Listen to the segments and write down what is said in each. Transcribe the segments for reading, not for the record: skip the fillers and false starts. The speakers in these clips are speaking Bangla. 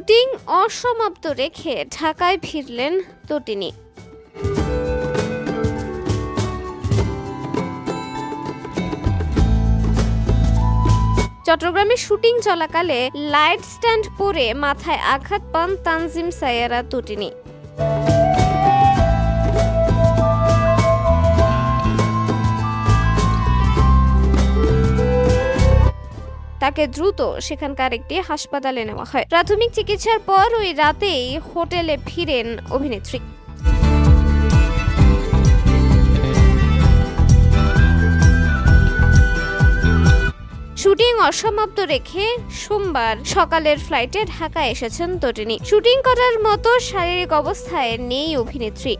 শুটিং অসমাপ্ত রেখে ঢাকায় ফিরলেন তটিনী। চট্টগ্রামে শুটিং চলাকালে লাইট স্ট্যান্ড পরে মাথায় আঘাত পান তানজিম সাইয়ারা তটিনী। তাকে দ্রুত সেখানকার একটি হাসপাতালে নেওয়া হয়। প্রাথমিক চিকিৎসার পর ওই রাতেই হোটেলে ফিরেন অভিনেত্রী। শুটিং অসমাপ্ত রেখে সোমবার সকালের ফ্লাইটে ঢাকায় এসেছেন তটিনী। শুটিং করার মতো শারীরিক অবস্থায় নেই অভিনেত্রী।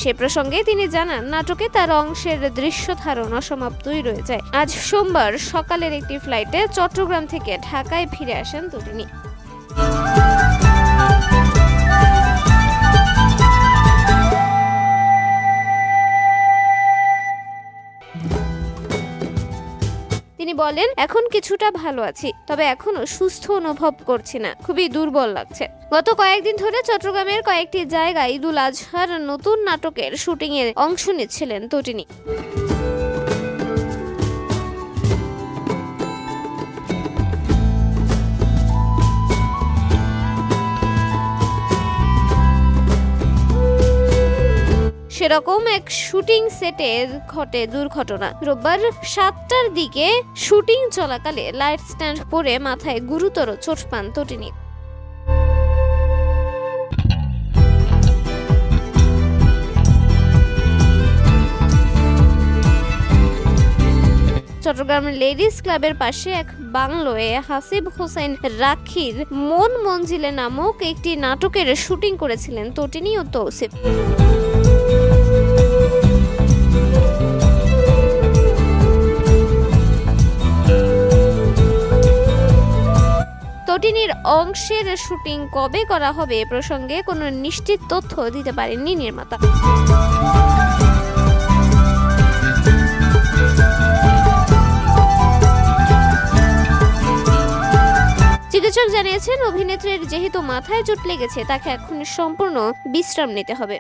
সে প্রসঙ্গে তিনি জানান, নাটকে তার অংশের দৃশ্য ধারণ অসমাপ্তই রয়ে যায়। আজ সোমবার সকালের একটি ফ্লাইটে চট্টগ্রাম থেকে ঢাকায় ফিরে আসেন তটিনী। তিনি বলেন, এখন কিছুটা ভালো আছি, তবে এখনো সুস্থ অনুভব করছি না, খুবই দুর্বল লাগছে। গত কয়েকদিন ধরে চট্টগ্রামের কয়েকটি জায়গায় ঈদুল আজহার নতুন নাটকের শুটিং এ অংশ নিচ্ছিলেন তটিনী। সেরকম এক শুটিং সেটে ঘটে দুর্ঘটনা। রোববার 7টার দিকে শুটিং চলাকালে লাইট স্ট্যান্ড পরে মাথায় গুরুতর চোট পান তটিনী। চট্টগ্রাম লেডিস ক্লাবের পাশে এক বাংলোয় হাসিব হোসেন রাখির মন মঞ্জিলে নামক একটি নাটকের শুটিং করেছিলেন তটিনী ও তৌসিফ। তটিনীর অংশের শুটিং কবে করা হবে এ প্রসঙ্গে কোনো নিশ্চিত তথ্য দিতে পারেননি নির্মাতা। চিকিৎসক জানিয়েছেন, অভিনেত্রীর যেহেতু মাথায় চোট লেগেছে, তাকে এখন সম্পূর্ণ বিশ্রাম নিতে হবে।